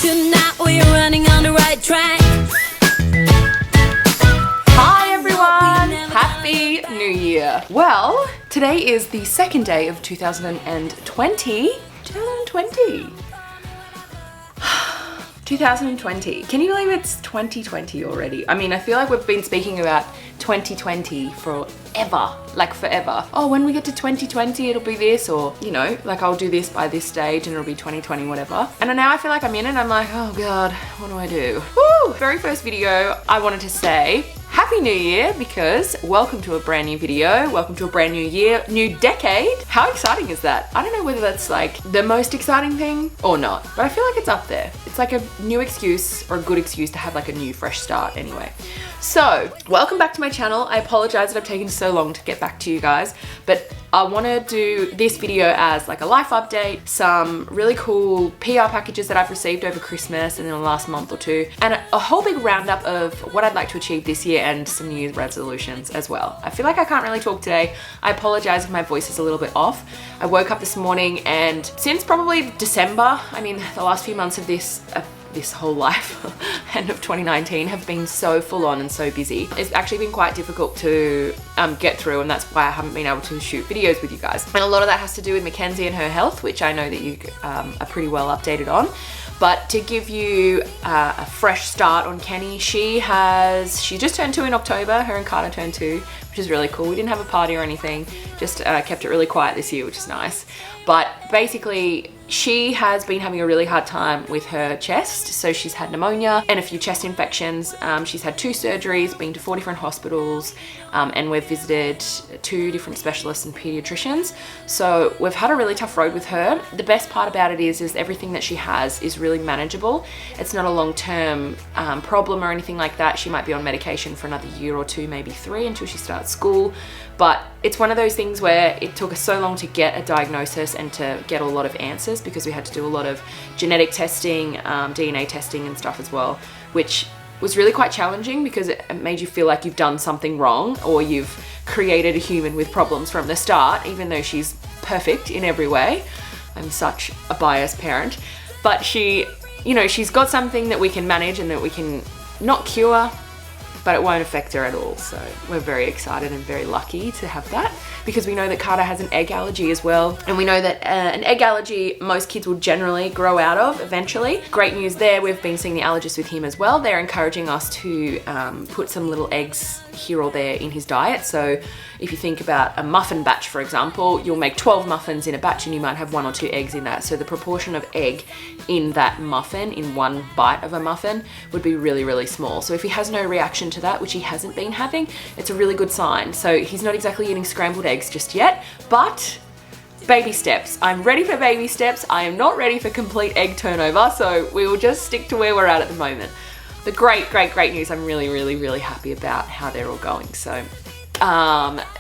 Tonight we're running on the right track. Hi everyone! Happy New Year! Well, today is the second day of 2020. 2020. Can you believe it's 2020 already? I mean, I feel like we've been speaking about 2020 forever, like forever. Oh, when we get to 2020, it'll be this, or, you know, like I'll do this by this stage and it'll be 2020, whatever. And now I feel like I'm in it and I'm like, oh God, what do I do? Woo! Very first video, I wanted to say, Happy New Year, because welcome to a brand new video, welcome to a brand new year, new decade. How exciting is that? I don't know whether that's like the most exciting thing or not, but I feel like it's up there. It's like a new excuse or a good excuse to have like a new fresh start anyway. So, welcome back to my channel. I apologize that I've taken so long to get back to you guys, but I want to do this video as like a life update, some really cool PR packages that I've received over Christmas and in the last month or two, and a whole big roundup of what I'd like to achieve this year and some New Year's resolutions as well. I feel like I can't really talk today. I apologize if my voice is a little bit off. I woke up this morning and since probably December, I mean, the last few months of this whole life, end of 2019, have been so full on and so busy. It's actually been quite difficult to get through, and that's why I haven't been able to shoot videos with you guys. And a lot of that has to do with Mackenzie and her health, which I know that you are pretty well updated on. But to give you a fresh start on Kenny, she just turned 2 in October. Her and Carter turned 2, which is really cool. We didn't have a party or anything, just kept it really quiet this year, which is nice. But basically, she has been having a really hard time with her chest. So she's had pneumonia and a few chest infections. She's had 2 surgeries, been to 4 different hospitals, and we've visited 2 different specialists and pediatricians. So we've had a really tough road with her. The best part about it is everything that she has is really manageable. It's not a long-term problem or anything like that. She might be on medication for another year or 2, maybe 3, until she starts school. But it's one of those things where it took us so long to get a diagnosis and to get a lot of answers, because we had to do a lot of genetic testing, DNA testing and stuff as well, which was really quite challenging because it made you feel like you've done something wrong or you've created a human with problems from the start, even though she's perfect in every way. I'm such a biased parent. But she, you know, she's got something that we can manage and that we can not cure, but it won't affect her at all. So we're very excited and very lucky to have that, because we know that Carter has an egg allergy as well. And we know that an egg allergy most kids will generally grow out of eventually. Great news there, we've been seeing the allergist with him as well. They're encouraging us to put some little eggs here or there in his diet. So if you think about a muffin batch, for example, you'll make 12 muffins in a batch and you might have 1 or 2 eggs in that. So the proportion of egg in that muffin, in one bite of a muffin, would be really, really small. So if he has no reaction to that, which he hasn't been having, it's a really good sign. So he's not exactly eating scrambled eggs just yet, but baby steps. I'm ready for baby steps. I am not ready for complete egg turnover. So we will just stick to where we're at the moment. The great news. I'm really, really, really happy about how they're all going. So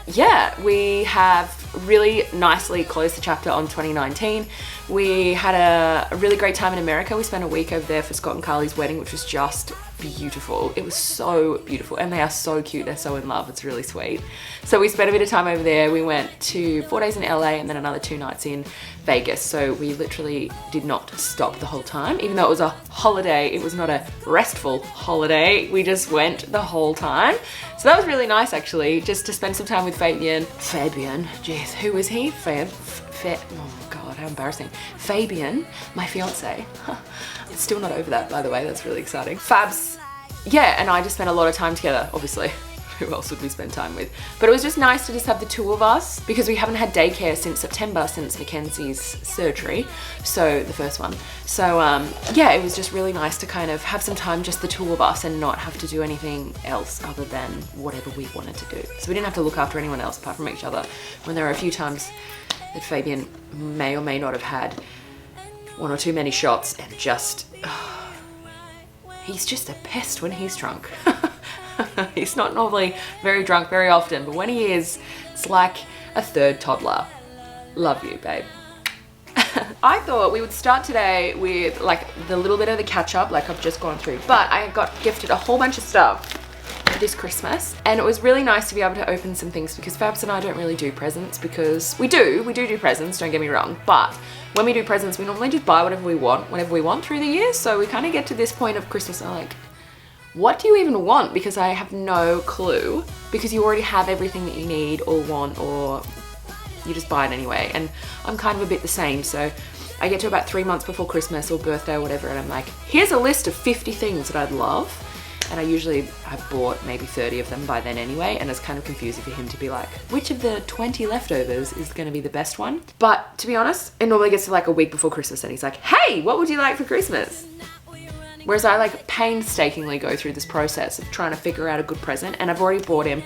yeah, we have really nicely closed the chapter on 2019. We had a really great time in America. We spent a week over there for Scott and Carly's wedding, which was just beautiful. It was so beautiful, and they are so cute. They're so in love. It's really sweet. So we spent a bit of time over there. We went to 4 days in LA and then another 2 nights in Vegas. So we literally did not stop the whole time. Even though it was a holiday, it was not a restful holiday. We just went the whole time. So that was really nice, actually, just to spend some time with Fabian, jeez, who was he? Oh God, how embarrassing. Fabian, my fiance. It's still not over that, by the way. That's really exciting. Fabs, yeah, and I just spent a lot of time together, obviously. Who else would we spend time with? But it was just nice to just have the 2 of us, because we haven't had daycare since September, since Mackenzie's surgery. So the first one. So yeah, it was just really nice to kind of have some time, just the 2 of us, and not have to do anything else other than whatever we wanted to do. So we didn't have to look after anyone else apart from each other, when there were a few times that Fabian may or may not have had 1 or 2 many shots and just, he's just a pest when he's drunk. He's not normally very drunk very often, but when he is, it's like a 3rd toddler. Love you, babe. I thought we would start today with like the little bit of the catch up, like I've just gone through, but I got gifted a whole bunch of stuff this Christmas, and it was really nice to be able to open some things because Fabs and I don't really do presents because we do presents, don't get me wrong, but when we do presents, we normally just buy whatever we want through the year. So we kind of get to this point of Christmas and I'm like, what do you even want? Because I have no clue, because you already have everything that you need or want, or you just buy it anyway. And I'm kind of a bit the same. So I get to about 3 months before Christmas or birthday or whatever, and I'm like, here's a list of 50 things that I'd love. And I usually have bought maybe 30 of them by then anyway, and it's kind of confusing for him to be like, which of the 20 leftovers is going to be the best one? But to be honest, it normally gets to like a week before Christmas and he's like, hey, what would you like for Christmas? Whereas I like painstakingly go through this process of trying to figure out a good present, and I've already bought him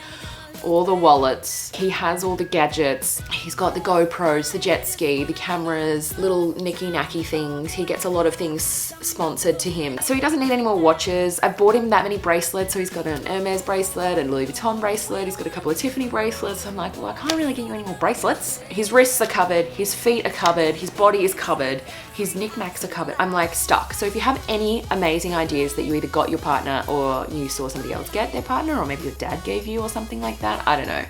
all the wallets, he has all the gadgets, he's got the GoPros, the jet ski, the cameras, little nicky nacky things. He gets a lot of things sponsored to him, so he doesn't need any more watches. I bought him that many bracelets, so he's got an Hermes bracelet and Louis Vuitton bracelet, he's got a couple of Tiffany bracelets. I'm like, well, I can't really get you any more bracelets. His wrists are covered, his feet are covered, his body is covered, his knickknacks are covered. I'm like stuck. So if you have any amazing ideas that you either got your partner or you saw somebody else get their partner, or maybe your dad gave you or something like that, I don't know,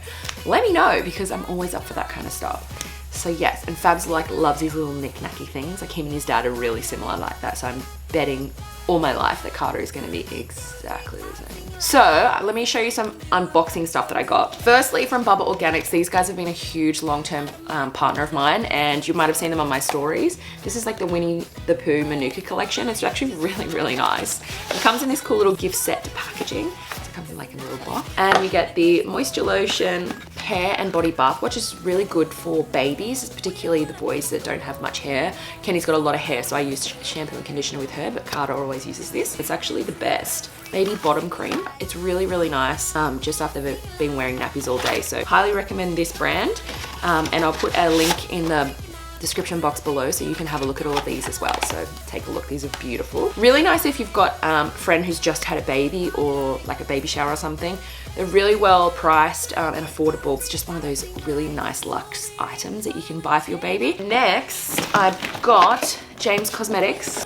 let me know, because I'm always up for that kind of stuff. So yes, and Fabs like loves these little knick-knacky things. Like him and his dad are really similar like that. So I'm betting all my life that Carter is going to be exactly the same. So let me show you some unboxing stuff that I got. Firstly, from Bubba Organics, these guys have been a huge long-term partner of mine, and you might have seen them on my stories. This is like the Winnie the Pooh Manuka collection. It's actually really, really nice. It comes in this cool little gift set packaging. It comes in like a little box, and you get the moisture lotion, hair and body bath, which is really good for babies, particularly the boys that don't have much hair. Kenny's got a lot of hair, so I use shampoo and conditioner with her, but Carter always uses this. It's actually the best. Baby bottom cream. It's really, really nice, just after they've been wearing nappies all day. So highly recommend this brand, and I'll put a link in the description box below so you can have a look at all of these as well. So take a look, these are beautiful. Really nice if you've got a friend who's just had a baby or like a baby shower or something. They're really well priced and affordable. It's just one of those really nice luxe items that you can buy for your baby. Next, I've got James Cosmetics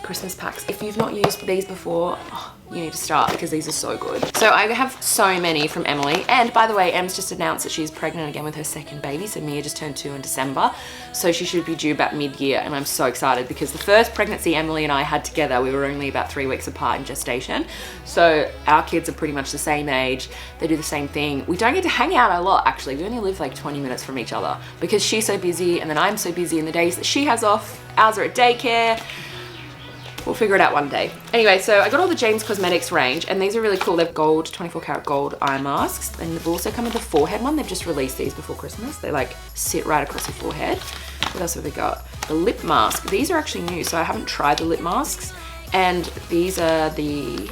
Christmas packs. If you've not used these before, you need to start, because these are so good. So I have so many from Emily. And by the way, Em's just announced that she's pregnant again with her second baby. So Mia just turned 2 in December. So she should be due about mid-year. And I'm so excited because the first pregnancy Emily and I had together, we were only about 3 weeks apart in gestation. So our kids are pretty much the same age. They do the same thing. We don't get to hang out a lot, actually. We only live like 20 minutes from each other because she's so busy and then I'm so busy, and the days that she has off, ours are at daycare. We'll figure it out one day. Anyway, so I got all the James Cosmetics range, and these are really cool. They're gold, 24 karat gold eye masks, and they've also come with the forehead one. They've just released these before Christmas. They like sit right across your forehead. What else have we got? The lip mask. These are actually new, so I haven't tried the lip masks. And these are the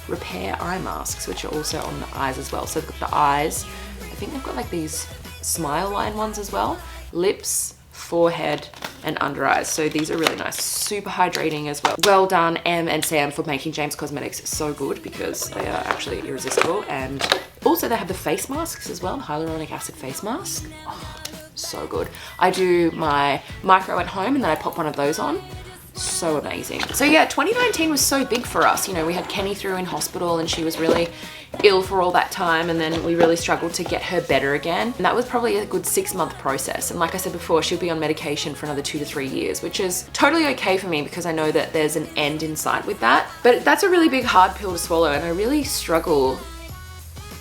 repair eye masks, which are also on the eyes as well. So they've got the eyes. I think they've got like these smile line ones as well. Lips, forehead, and under eyes. So these are really nice, super hydrating as well. Well done, Em and Sam, for making James Cosmetics so good, because they are actually irresistible. And also they have the face masks as well, hyaluronic acid face mask. Oh, so good. I do my micro at home and then I pop one of those on. So amazing. So yeah, 2019 was so big for us. You know, we had Kenny through in hospital and she was really ill for all that time, and then we really struggled to get her better again. And that was probably a good 6-month process. And like I said before, she'll be on medication for another 2 to 3 years, which is totally okay for me because I know that there's an end in sight with that. But that's a really big, hard pill to swallow, and I really struggle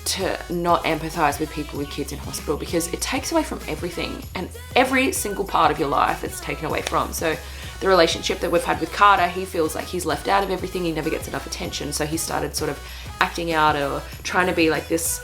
to not empathize with people with kids in hospital because it takes away from everything, and every single part of your life it's taken away from. So the relationship that we've had with Carter, he feels like he's left out of everything, he never gets enough attention, so he started sort of acting out or trying to be like this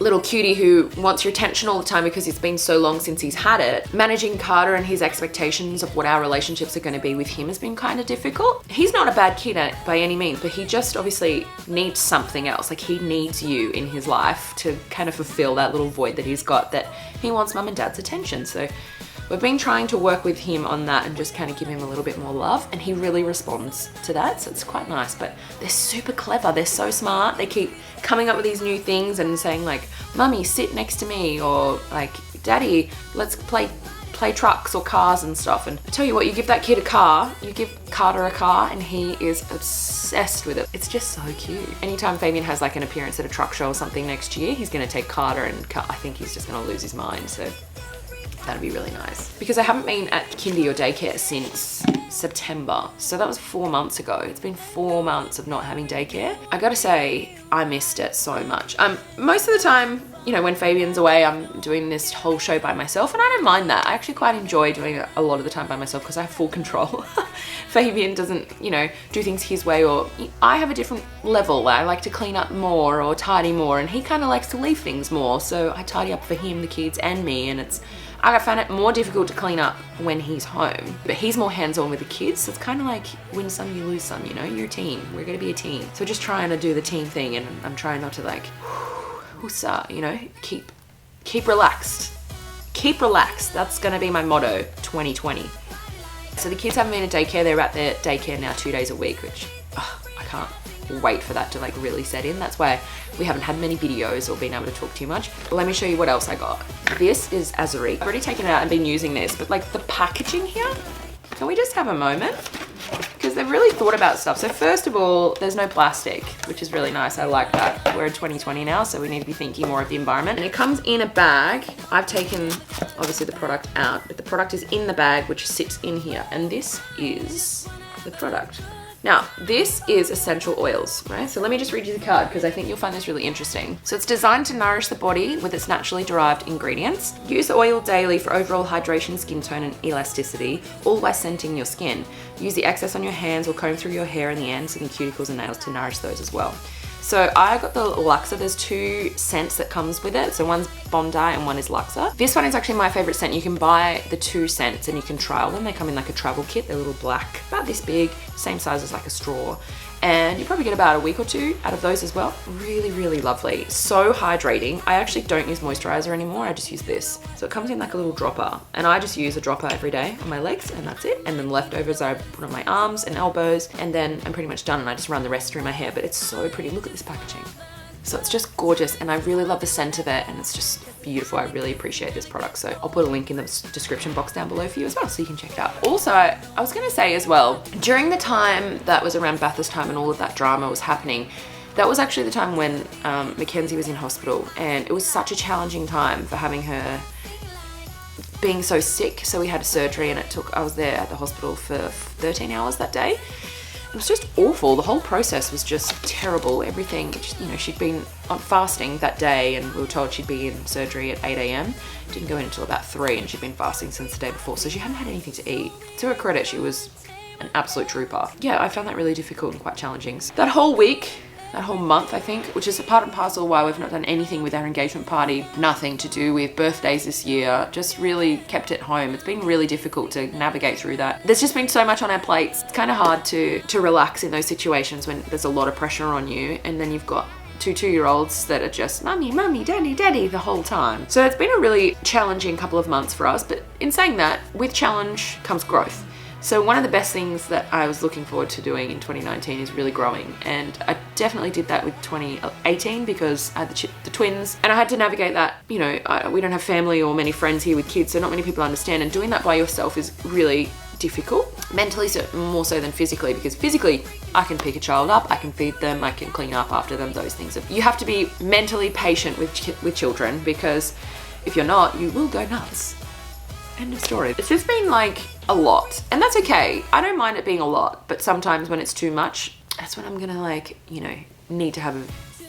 little cutie who wants your attention all the time because it's been so long since he's had it. Managing Carter and his expectations of what our relationships are going to be with him has been kind of difficult. He's not a bad kid by any means, but he just obviously needs something else. Like, he needs you in his life to kind of fulfill that little void that he's got, that he wants mum and dad's attention. So we've been trying to work with him on that and just kind of give him a little bit more love, and he really responds to that, so it's quite nice. But they're super clever, they're so smart, they keep coming up with these new things and saying like, mummy, sit next to me, or like, daddy, let's play play trucks or cars and stuff. And I tell you what, you give that kid a car, you give Carter a car, and he is obsessed with it. It's just so cute. Anytime Fabian has like an appearance at a truck show or something next year, he's gonna take Carter, and I think he's just gonna lose his mind. So that'd be really nice. Because I haven't been at kindy or daycare since September. So that was 4 months ago. It's been 4 months of not having daycare. I gotta say, I missed it so much. Most of the time, you know, when Fabian's away, I'm doing this whole show by myself, and I don't mind that. I actually quite enjoy doing it a lot of the time by myself because I have full control. Fabian doesn't, you know, do things his way, or I have a different level. I like to clean up more or tidy more, and he kind of likes to leave things more. So I tidy up for him, the kids, and me, and I found it more difficult to clean up when he's home, but he's more hands-on with the kids. So it's kind of like win some, you lose some, you know, you're a team. We're gonna be a team. So just trying to do the team thing, and I'm trying not to like, you know, keep relaxed. Keep relaxed. That's gonna be my motto, 2020. So the kids haven't been at daycare. They're at their daycare now 2 days a week, which I can't wait for that to like really set in. That's why we haven't had many videos or been able to talk too much. Let me show you what else I got. This is Azuri. I've already taken it out and been using this, but like the packaging here, can we just have a moment? Because they've really thought about stuff. So first of all, there's no plastic, which is really nice. I like that. We're in 2020 now, so we need to be thinking more of the environment. And it comes in a bag. I've taken, obviously, the product out, but the product is in the bag, which sits in here. And this is the product. Now, this is essential oils, right? So let me just read you the card because I think you'll find this really interesting. So it's designed to nourish the body with its naturally derived ingredients. Use oil daily for overall hydration, skin tone, and elasticity, all by scenting your skin. Use the excess on your hands or comb through your hair and the ends and the cuticles and nails to nourish those as well. So I got the Luxa. There's 2 scents that comes with it. So one's Bondi and one is Luxa. This one is actually my favorite scent. You can buy the 2 scents and you can trial them. They come in like a travel kit. They're little black, about this big, same size as like a straw. And you probably get about a week or 2 out of those as well. Really, really lovely. So hydrating. I actually don't use moisturizer anymore. I just use this. So it comes in like a little dropper, and I just use a dropper every day on my legs, and that's it. And then leftovers I put on my arms and elbows, and then I'm pretty much done, and I just run the rest through my hair. But it's so pretty. Look at this packaging. So it's just gorgeous, and I really love the scent of it, and it's just beautiful. I really appreciate this product. So I'll put a link in the description box down below for you as well, so you can check it out. Also, I was gonna say as well, during the time that was around Bathurst time and all of that drama was happening, that was actually the time when Mackenzie was in hospital, and it was such a challenging time for having her being so sick. So we had surgery, and I was there at the hospital for 13 hours that day. It was just awful. The whole process was just terrible. Everything, you know, she'd been on fasting that day, and we were told she'd be in surgery at 8 a.m. Didn't go in until about 3, and she'd been fasting since the day before. So she hadn't had anything to eat. To her credit, she was an absolute trooper. Yeah, I found that really difficult and quite challenging. So that whole week, that whole month, I think, which is a part and parcel why we've not done anything with our engagement party, nothing to do with birthdays this year, just really kept it home. It's been really difficult to navigate through that. There's just been so much on our plates. It's kind of hard to relax in those situations when there's a lot of pressure on you, and then you've got 2 two-year-olds that are just mummy, mummy, daddy, daddy the whole time. So it's been a really challenging couple of months for us, but in saying that, with challenge comes growth. So one of the best things that I was looking forward to doing in 2019 is really growing. And I definitely did that with 2018 because I had the twins, and I had to navigate that. You know, we don't have family or many friends here with kids, so not many people understand. And doing that by yourself is really difficult, mentally so more so than physically, because physically I can pick a child up, I can feed them, I can clean up after them, those things. You have to be mentally patient with children, because if you're not, you will go nuts. End of story. It's just been like a lot, and that's okay. I don't mind it being a lot, but sometimes when it's too much, that's when I'm gonna like, you know, need to have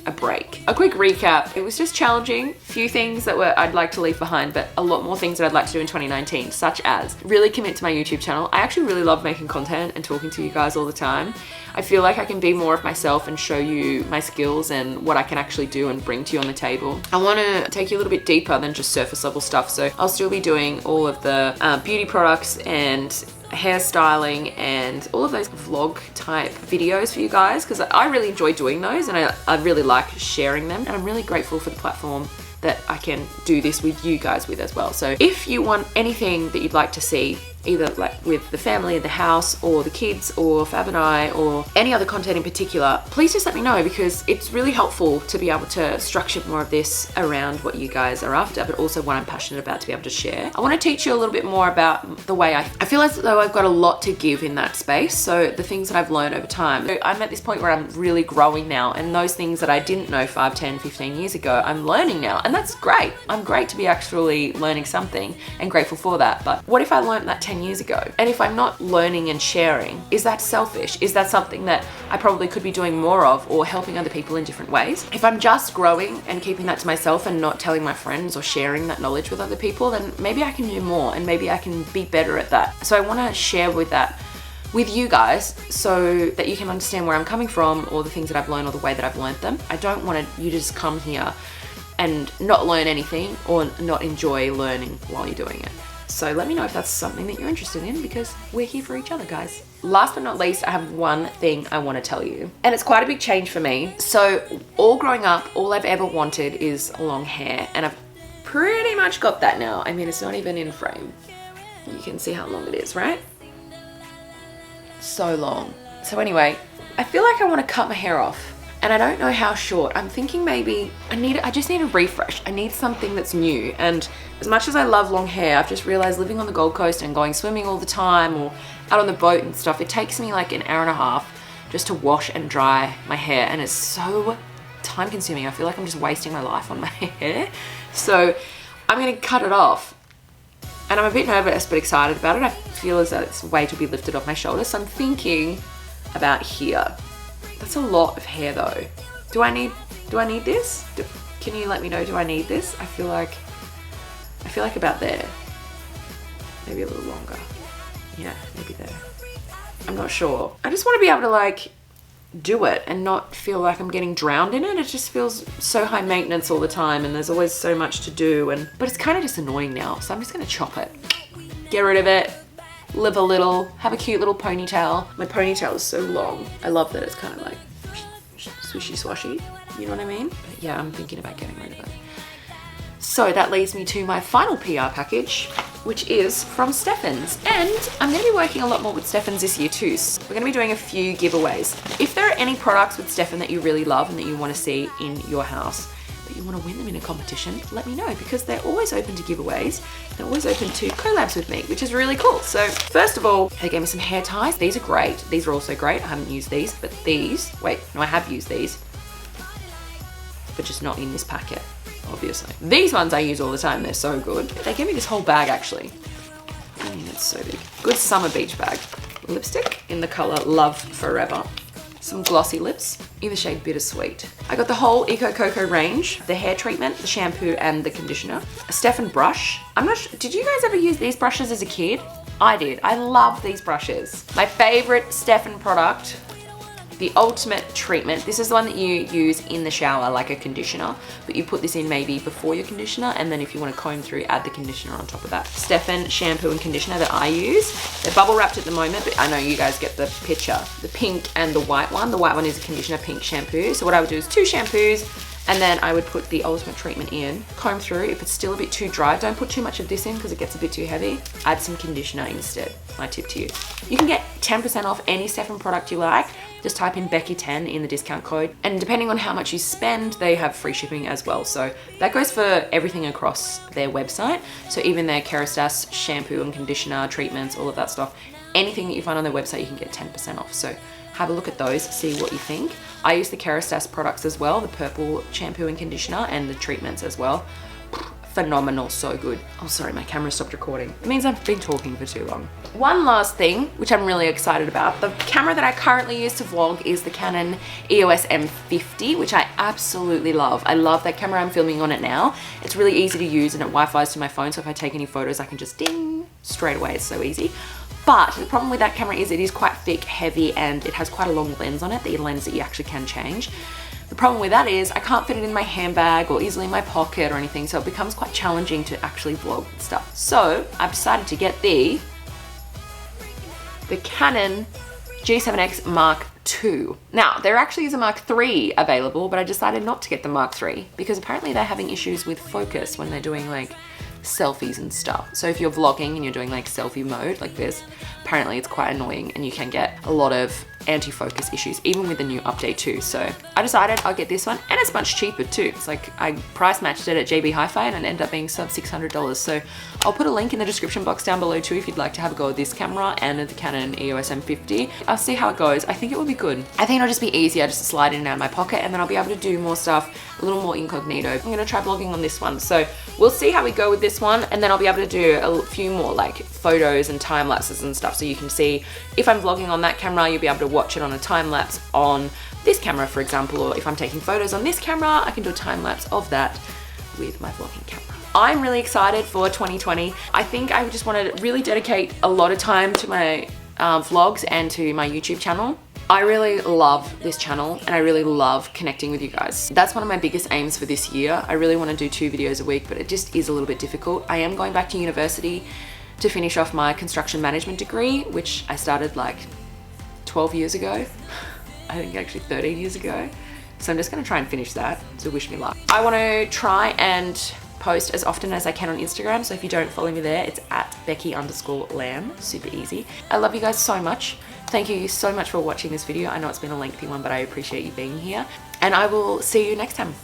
a break. A quick recap. It was just challenging. Few things that I'd like to leave behind, but a lot more things that I'd like to do in 2019, such as really commit to my YouTube channel. I actually really love making content and talking to you guys all the time. I feel like I can be more of myself and show you my skills and what I can actually do and bring to you on the table. I want to take you a little bit deeper than just surface level stuff. So I'll still be doing all of the beauty products and hairstyling and all of those vlog type videos for you guys, because I really enjoy doing those, and I really like sharing them, and I'm really grateful for the platform that I can do this with you guys with as well. So if you want anything that you'd like to see either like with the family, the house, or the kids, or Fab and I, or any other content in particular, please just let me know, because it's really helpful to be able to structure more of this around what you guys are after, but also what I'm passionate about to be able to share. I want to teach you a little bit more about the way I feel as though I've got a lot to give in that space. So the things that I've learned over time. So I'm at this point where I'm really growing now, and those things that I didn't know 5, 10, 15 years ago, I'm learning now, and that's great. I'm great to be actually learning something and grateful for that. But what if I learned that 10 years ago? And if I'm not learning and sharing, is that selfish? Is that something that I probably could be doing more of, or helping other people in different ways? If I'm just growing and keeping that to myself and not telling my friends or sharing that knowledge with other people, then maybe I can do more, and maybe I can be better at that. So I want to share with you guys, so that you can understand where I'm coming from, or the things that I've learned, or the way that I've learned them. I don't want you to just come here and not learn anything, or not enjoy learning while you're doing it. So let me know if that's something that you're interested in, because we're here for each other, guys. Last but not least, I have one thing I want to tell you, and it's quite a big change for me. So all growing up, all I've ever wanted is long hair, and I've pretty much got that now. I mean, it's not even in frame. You can see how long it is, right? So long. So anyway, I feel like I want to cut my hair off, and I don't know how short. I'm thinking maybe I just need a refresh. I need something that's new. And as much as I love long hair, I've just realized living on the Gold Coast and going swimming all the time, or out on the boat and stuff, it takes me like an hour and a half just to wash and dry my hair, and it's so time consuming. I feel like I'm just wasting my life on my hair. So I'm gonna cut it off. And I'm a bit nervous but excited about it. I feel as though it's a way to be lifted off my shoulders. So I'm thinking about here. That's a lot of hair though. Do I need this? Can you let me know, do I need this? I feel like about there. Maybe a little longer. Yeah, maybe there. I'm not sure. I just want to be able to like do it and not feel like I'm getting drowned in it. It just feels so high maintenance all the time, and there's always so much to do, but it's kind of just annoying now. So I'm just gonna chop it, get rid of it, live a little, have a cute little ponytail. My ponytail is so long. I love that it's kind of like swishy swashy, you know what I mean? But yeah, I'm thinking about getting rid of it. So that leads me to my final PR package, which is from Stefan's. And I'm gonna be working a lot more with Stefan's this year too. So we're gonna be doing a few giveaways. If there are any products with Stefan that you really love and that you wanna see in your house, but you wanna win them in a competition, let me know, because they're always open to giveaways. They're always open to collabs with me, which is really cool. So first of all, they gave me some hair ties. These are great. These are also great. I haven't used these, but these, wait, no, I have used these, but just not in this packet. Obviously. These ones I use all the time, they're so good. They gave me this whole bag actually. I mean, it's so big. Good summer beach bag. Lipstick in the color Love Forever. Some glossy lips in the shade Bittersweet. I got the whole Eco Coco range, the hair treatment, the shampoo, and the conditioner. A Stefan brush. I'm not sure, did you guys ever use these brushes as a kid? I did. I love these brushes. My favorite Stefan product, the Ultimate Treatment. This is the one that you use in the shower like a conditioner, but you put this in maybe before your conditioner, and then if you want to comb through, add the conditioner on top of that. Stefan shampoo and conditioner that I use. They're bubble wrapped at the moment, but I know you guys get the picture. The pink and the white one. The white one is a conditioner, pink shampoo. So what I would do is 2 shampoos, and then I would put the Ultimate Treatment in, comb through. If it's still a bit too dry, don't put too much of this in because it gets a bit too heavy. Add some conditioner instead. My tip to you. You can get 10% off any Stefan product you like. Just type in Becky10 in the discount code. And depending on how much you spend, they have free shipping as well. So that goes for everything across their website. So even their Kerastase shampoo and conditioner, treatments, all of that stuff, anything that you find on their website, you can get 10% off. So have a look at those, see what you think. I use the Kerastase products as well, the purple shampoo and conditioner, and the treatments as well. Phenomenal, so good. Oh, sorry, my camera stopped recording. It means I've been talking for too long. One last thing, which I'm really excited about. The camera that I currently use to vlog is the Canon EOS M50, which I absolutely love. I love that camera. I'm filming on it now. It's really easy to use, and it Wi-Fi's to my phone, so if I take any photos, I can just ding straight away. It's so easy. But the problem with that camera is it is quite thick, heavy, and it has quite a long lens on it, the lens that you actually can change. The problem with that is I can't fit it in my handbag or easily in my pocket or anything, so it becomes quite challenging to actually vlog and stuff. So I've decided to get the Canon G7X Mark II. Now, there actually is a Mark III available, but I decided not to get the Mark III because apparently they're having issues with focus when they're doing like selfies and stuff. So if you're vlogging and you're doing like selfie mode like this, apparently it's quite annoying and you can get a lot of anti-focus issues, even with the new update too. So I decided I'll get this one, and it's much cheaper too. It's like I price matched it at JB Hi-Fi and it ended up being sub $600. So I'll put a link in the description box down below too if you'd like to have a go at this camera and at the Canon EOS M50. I'll see how it goes. I think it will be good. I think it'll just be easier just to slide in and out of my pocket, and then I'll be able to do more stuff a little more incognito. I'm gonna try vlogging on this one. So we'll see how we go with this one, and then I'll be able to do a few more like photos and time lapses and stuff, so you can see if I'm vlogging on that camera, you'll be able to watch it on a time lapse on this camera, for example, or if I'm taking photos on this camera, I can do a time lapse of that with my vlogging camera. I'm really excited for 2020. I think I just want to really dedicate a lot of time to my vlogs and to my YouTube channel. I really love this channel and I really love connecting with you guys. That's one of my biggest aims for this year. I really want to do 2 videos a week, but it just is a little bit difficult. I am going back to university to finish off my construction management degree, which I started like 12 years ago. I think actually 13 years ago. So I'm just gonna try and finish that, so wish me luck. I wanna try and post as often as I can on Instagram, so if you don't follow me there, it's at Becky_Lamb, super easy. I love you guys so much. Thank you so much for watching this video. I know it's been a lengthy one, but I appreciate you being here. And I will see you next time.